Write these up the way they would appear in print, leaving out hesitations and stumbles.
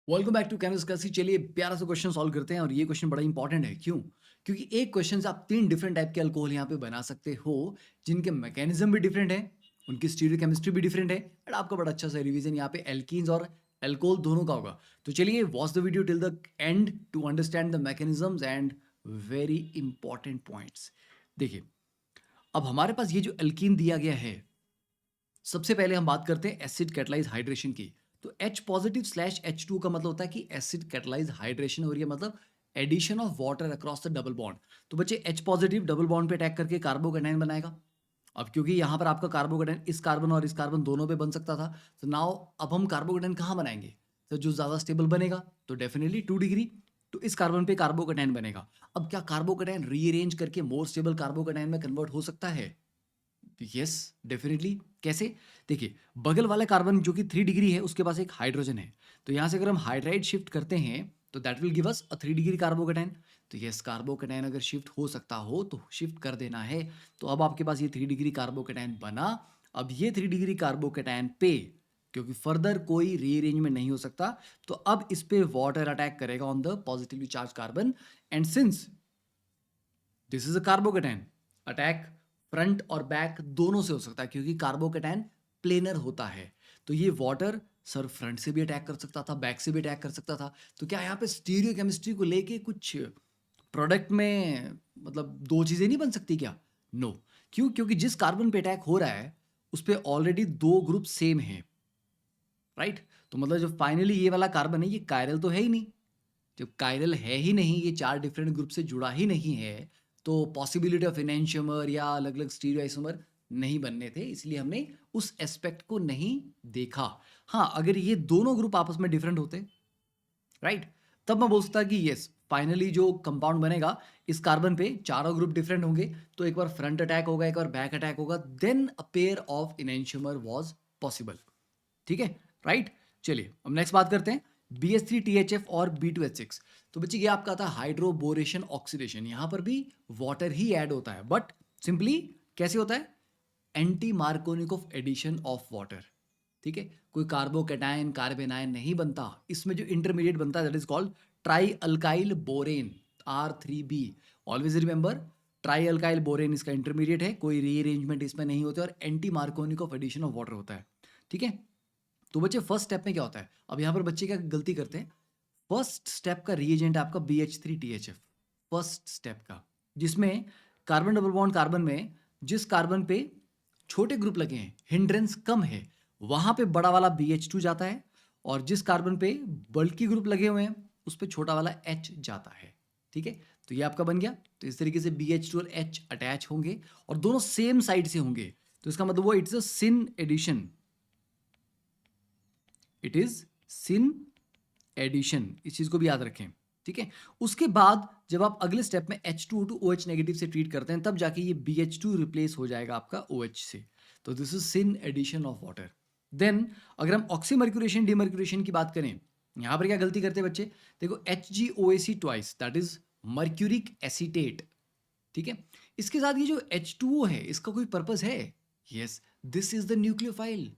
Welcome back to canvas classy. चलिए प्यारा सा क्वेश्चन सॉल्व करते हैं और ये क्वेश्चन बड़ा इंपॉर्टेंट है। क्यों? क्योंकि एक क्वेश्चन से आप 3 डिफरेंट टाइप के अल्कोहल यहाँ पे बना सकते हो, जिनके मैकेनिज्म भी डिफरेंट है, उनकी स्टीरियोकेमिस्ट्री भी डिफरेंट है एंड आपका बड़ा अच्छा सा रिवीजन यहाँ पे एल्कीन्स और अल्कोहल दोनों का होगा। तो चलिए watch the video till the end to understand the mechanisms and very important points. देखिए, अब हमारे पास ये जो एल्कीन दिया गया है, सबसे पहले हम बात करते हैं एसिड कैटलाइज हाइड्रेशन की। तो H पॉजिटिव स्लैश H2 का मतलब होता है कि एसिड कैटलाइज हाइड्रेशन हो रही है, मतलब addition of water across the double bond. तो बच्चे H पॉजिटिव डबल बॉन्ड पे अटैक करके कार्बोकेटाइन बनाएगा। अब क्योंकि यहाँ पर आपका कार्बोकेटाइन इस कार्बन और इस कार्बन दोनों पे बन सकता था, तो नाउ अब हम कार्बोकेटाइन कहाँ बनाएंगे? तो जो ज़्यादा स्टेबल बनेगा तो डेफिनेटली 2 डिग्री, तो इस कार्बन पे कार्बोकेटाइन बनेगा। अब क्या कार्बोकेटाइन रीअरेंज करके मोर स्टेबल कार्बोकेटाइन में कन्वर्ट हो सकता है? Yes, definitely. कैसे? देखिए, बगल वाला कार्बन जो कि 3 डिग्री है, उसके पास एक हाइड्रोजन है। तो यहाँ से अगर हम हाइड्राइड शिफ्ट करते हैं तो that will give us a 3 degree carbocation. तो यस, कार्बोकेटाइन अगर शिफ्ट हो सकता हो तो शिफ्ट कर देना है। तो अब आपके पास ये 3 डिग्री कार्बोकेटाइन बना। अब ये 3 डिग्री कार्बोकेटाइन पे, क्योंकि फर्दर कोई रीअरेंजमेंट नहीं हो सकता, तो अब इस पे वाटर अटैक करेगा on the positively charge carbon. And since this is a carbocation, attack front और बैक दोनों से हो सकता है, क्योंकि कार्बोकेटाइन प्लेनर होता है। तो ये वाटर सर फ्रंट से भी अटैक कर सकता था, बैक से भी अटैक कर सकता था। तो क्या यहाँ पे स्टीरियो केमिस्ट्री को लेके कुछ प्रोडक्ट में मतलब दो चीजें नहीं बन सकती क्या? नो। क्यों? क्योंकि जिस कार्बन पे अटैक हो रहा है उस पे ऑलरेडी दो ग्रुप सेम है, राइट? तो मतलब जो फाइनली ये वाला कार्बन है, ये कायरल तो है ही नहीं। जब कायरल है ही नहीं, ये 4 डिफरेंट ग्रुप से जुड़ा ही नहीं है, तो पॉसिबिलिटी ऑफ एनेंटियोमर या अलग-अलग स्टीरियोआइसोमर नहीं बनने थे, इसलिए हमने उस एस्पेक्ट को नहीं देखा। हाँ, अगर ये दोनों ग्रुप आपस में डिफरेंट होते, राइट? तब मैं बोल सकता कि यस, फाइनली जो कंपाउंड बनेगा, इस कार्बन पे चारों ग्रुप डिफरेंट होंगे, तो एक बार फ्रंट अटैक होगा, एक बार बैक अटैक होगा, then a pair of enantiomer was possible. ठीक है, राइट? चलिए अब नेक्स्ट बात करते हैं BH3THF और B2H6। तो बच्चे ये आपका था हाइड्रोबोरेशन ऑक्सीडेशन। यहां पर भी वाटर ही ऐड होता है, बट सिंपली कैसे होता है? Anti Markovnikov addition of water. ठीक है, कोई कार्बोकेटाइन कार्बेनाइन नहीं बनता, इसमें जो इंटरमीडिएट बनता है that is called trialkyl borane, R3B। Always remember, trialkyl borane इसका इंटरमीडिएट है, कोई रीअरेंजमेंट इसमें नहीं होते और anti Markovnikov addition of water होता है। ठीक है, तो बच्चे फर्स्ट स्टेप में क्या होता है? अब यहाँ पर बच्चे क्या गलती करते हैं? फर्स्ट स्टेप का रिएजेंट आपका BH3THF, फर्स्ट स्टेप का, जिसमें कार्बन डबल बॉन्ड कार्बन में जिस कार्बन पे छोटे ग्रुप लगे हैं, हिंड्रेंस कम है, वहां पे बड़ा वाला BH2 जाता है, और जिस कार्बन पे बल्कि ग्रुप लगे हुए हैं उस पे छोटा वाला H जाता है। ठीक है, तो ये आपका बन गया। तो इस तरीके से BH2 और H अटैच होंगे और दोनों सेम साइड से होंगे, तो इसका मतलब वो it's a syn addition, it is syn addition. इस चीज को भी याद रखें। ठीक है, उसके बाद जब आप अगले स्टेप में H2O2 नेगेटिव से ट्रीट करते हैं, तब जाके ये BH2 रिप्लेस हो जाएगा आपका OH से। तो this is syn addition of water. Then अगर हम ऑक्सीमर्क्यूरेशन डीमर्क्यूरेशन की बात करें, यहां पर क्या गलती करते हैं बच्चे? देखो, HgOAc twice, that is mercuric acetate. ठीक है, इसके साथ ये जो H2O है, इसका कोई पर्पस है? Yes, this is the nucleophile.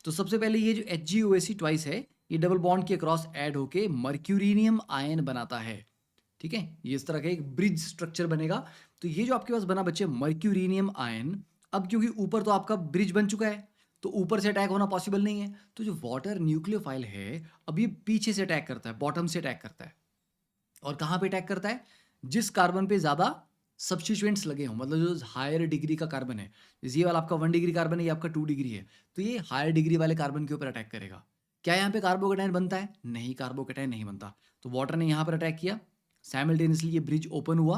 तो सबसे पहले ये जो HgOAc ट्वाइस है, ये डबल बॉन्ड के क्रॉस ऐड होके मर्क्यूरिनियम आयन बनाता है। ठीक है, ये इस तरह का एक ब्रिज स्ट्रक्चर बनेगा। तो ये जो आपके पास बना बच्चे मर्क्यूरिनियम आयन, अब क्योंकि ऊपर तो आपका ब्रिज बन चुका है, तो ऊपर से अटैक होना पॉसिबल नहीं है, तो जो वाटर न्यूक्लियोफाइल है, अब ये पीछे से अटैक करता है, बॉटम से अटैक करता है। और कहाँ पे अटैक करता है? जिस कार्बन पे ज़्यादा सब्स्टिट्यूएंट्स लगे हों, मतलब जो हायर डिग्री का कार्बन है, जैसे ये वाला आपका 1 डिग्री कार्बन है, ये आपका 2 डिग्री है, तो ये हायर डिग्री वाले कार्बन के ऊपर अटैक करेगा। क्या यहाँ पे कार्बोकेटाइन बनता है? नहीं, कार्बोकेटाइन नहीं बनता। तो वाटर ने यहाँ पर अटैक किया, साइमल्टेनियसली ये ब्रिज ओपन हुआ।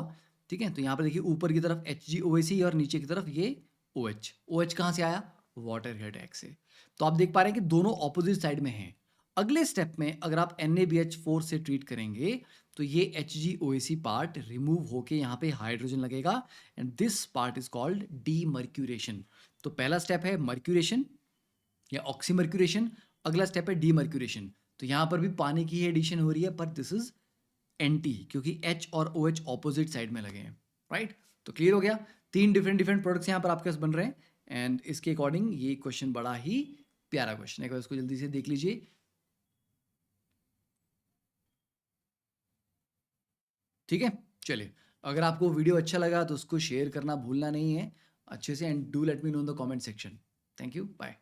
ठीक है, तो यहाँ पर देखिए ऊपर की तरफ HgOAc और नीचे की तरफ ये OH। OH कहाँ से आया? वाटर के अटैक से। तो आप देख पा रहे हैं कि दोनों ऑपोजिट साइड में हैं। अगले स्टेप में अगर आप NaBH4 से ट्रीट करेंगे, तो ये HgOAc पार्ट रिमूव होके यहाँ पे हाइड्रोजन लगेगा, and this part is called demercuration. तो पहला स्टेप है मर्क्यूरेशन या ऑक्सीमर्क्यूरेशन, अगला स्टेप है डीमर्क्यूरेशन। तो यहाँ पर भी पानी की ही एडिशन हो रही है, पर दिस इज एंटी, क्योंकि H और OH ऑपोजिट साइड में लगे हैं, राइट? तो क्लियर हो गया, 3 डिफरेंट डिफरेंट प्रोडक्ट्स यहाँ पर आपके पास बन रहे हैं, एंड इसके अकॉर्डिंग ये क्वेश्चन बड़ा ही प्यारा क्वेश्चन है। एक बार इसको जल्दी से देख लीजिए। ठीक है? चलिए, अगर आपको वीडियो अच्छा लगा तो उसको शेयर करना भूलना नहीं है अच्छे से, and do let me know in the comment section. Thank you, bye.